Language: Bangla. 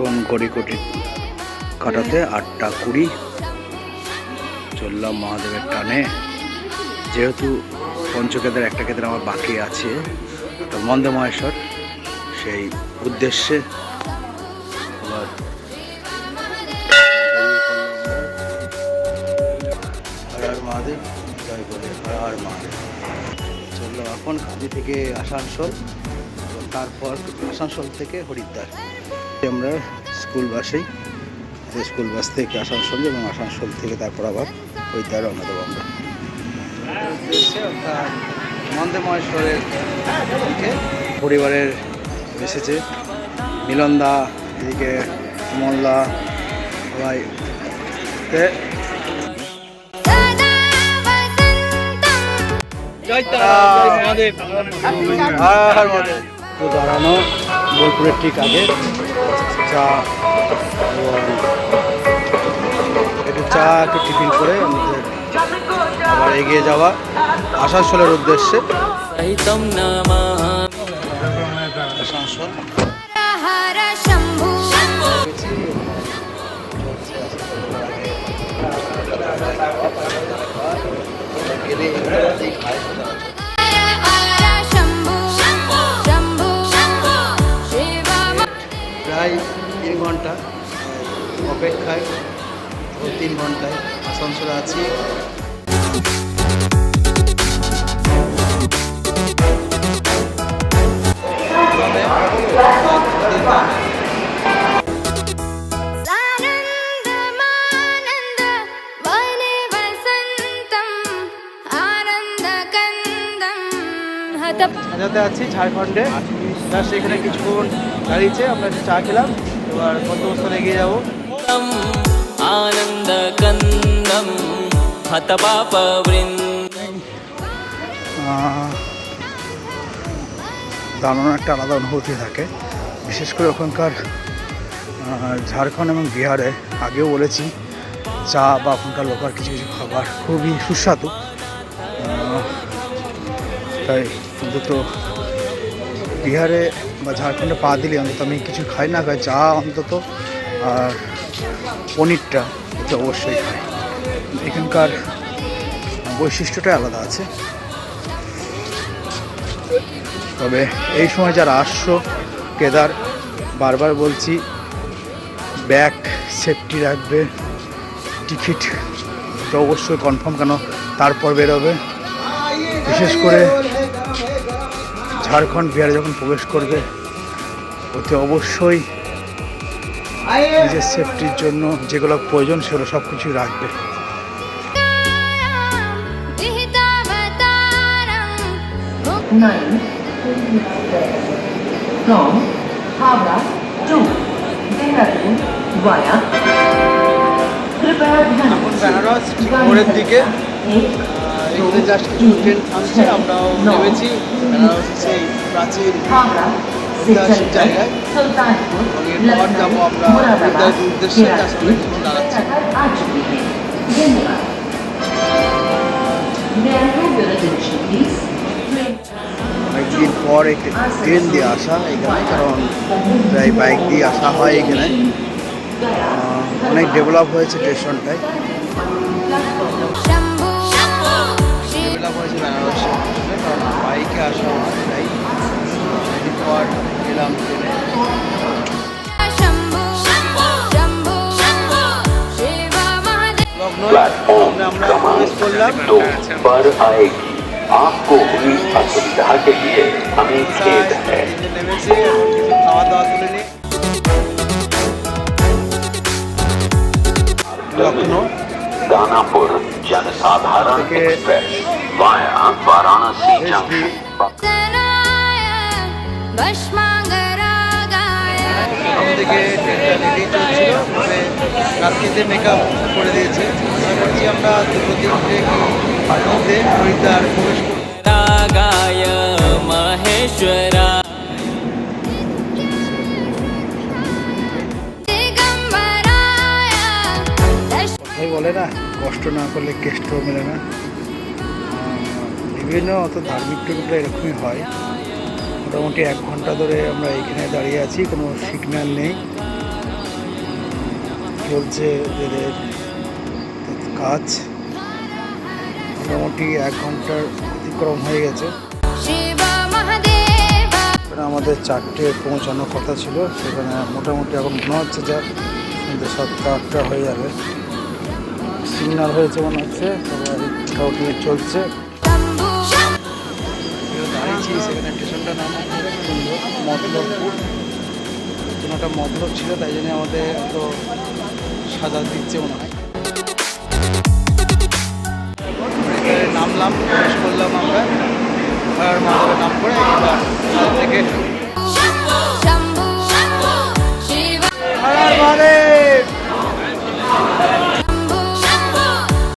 এখন ঘড়ি কাটাতে 8:20 চললাম মহাদেবের টানে। যেহেতু পঞ্চকেদার একটা কেদার আমার বাকি আছে, মন্দে মহেশ্বর, সেই উদ্দেশ্যে আবার হর হর মহাদেব, জয় বলে হর হর মহাদেব। চললাম এখন কাঁদি থেকে আসানসোল, তারপর আসানসোল থেকে হরিদ্বার। আমরা স্কুল বাসেই, স্কুল বাস থেকে আসানসোল এবং আসানসোল থেকে তারপর আবার হরিদ্বার রওনা দেবো আমরা। মন্দে মহেশ্বরের পরিবারের এসেছে, মিলনদা, এদিকে মল্লা, সবাই দাঁড়ানো বোলপুরের ঠিক আগে চা, একটু চা একটু টিফিন করে আমাদের আবার এগিয়ে যাওয়া আসানসোলের উদ্দেশ্যে। আসানসোল প্রায় 3 ঘন্টা অপেক্ষায়, 3 ঘন্টায় আসানসোলে আছি। সাজাতে আছি ঝাড়খণ্ডে, সেখানে কিছুক্ষণ দাঁড়িয়েছে, আমরা চা খেলাম, এবার গন্তব্যস্থলে এগিয়ে যাবো। আনন্দ কন্দম হতপাপ দারুণ একটা আলাদা অনুভূতি থাকে, বিশেষ করে ওখানকার ঝাড়খণ্ড এবং বিহারে আগেও বলেছি, চা বা ওখানকার লোকাল কিছু কিছু খাবার খুবই সুস্বাদু। তাই অন্তত বিহারে বা ঝাড়খণ্ডে পা দিলে অন্তত আমি কিছু খাই না খাই, চা অন্তত আর পনিরটা এটা অবশ্যই খাই। এখানকার বৈশিষ্ট্যটাই আলাদা আছে। তবে এই সময় যারা আসছো কেদার, বারবার বলছি ব্যাগ সেফটি রাখবে, টিকিট তো অবশ্যই কনফার্ম, কেন তারপর বেরোবে। বিশেষ করে ঝাড়খণ্ড বিহারে যখন প্রবেশ করবে, ওতে অবশ্যই নিজের সেফটির জন্য যেগুলো প্রয়োজন সেগুলো সব কিছুই রাখবে। বেনারস ভোরের দিকে এখানে জাস্ট কিছু ট্রেন থামছে, আমরাও নেমেছি বেনারস সেই প্রাচীন ঐতিহাসিক জায়গায়। এরপর যাবো আমরা হরিদ্বারের উদ্দেশ্যে, তার সামনে দাঁড়াচ্ছি। অনেকদিন পর ট্রেন দিয়ে আসা এখানে, কারণ প্রায় বাইক দিয়ে আসা হয় এখানে। অনেক ডেভেলপ হয়েছে স্টেশনটায়, ডেভেলপ হয়েছে বেনারসে, কারণ বাইকে আসা হয়। তাই পর এলাম ট্রেনে। আমরা প্রবেশ করলাম। आपको हुई असुविधा के लिए हमें खेद है। नेमेছে কিছু খাওয়া দাওয়া তুলে নি। लखनऊ दानापुर जनसाधारण एक्सप्रेस वाया वाराणसी जंक्शन। থেকে ট্রেনটা রেডি চলছিল, তবে রাত্রিতে মেকআপ করে দিয়েছে। আশা করছি আমরা 2-3 মধ্যে হরিদ্বার প্রবেশ করব। মহেশ্বরা কথাই বলে না, কষ্ট না করলে কেষ্ট মেলে না। বিভিন্ন অত ধার্মিক টুকুটা এরকমই হয়। মোটামুটি 1 ঘন্টা ধরে আমরা এখানে দাঁড়িয়ে আছি, কোনো সিগন্যাল নেই। চলছে এদের কাজ। মোটামুটি 1 ঘন্টার অতিক্রম হয়ে গেছে। আমাদের 4টে পৌঁছানোর কথা ছিল, সেখানে মোটামুটি এখন মনে হচ্ছে যে সন্ধ্যে 7টা 8টা হয়ে যাবে। সিগন্যাল হয়েছে মনে হচ্ছে, সবাই মোটামুটি চলছে। দাঁড়িয়েছি সেখানে, স্টেশনটা নাম সুন্দর, মতলবপুর। কোনোটা মতলব ছিল, তাই জন্য আমাদের এত সাজা দিচ্ছে মনে হয়। নামলাম, প্রবেশ করলাম আমরা, আর মাধবের নাম করে এবার থেকে হর হর মহাদেব।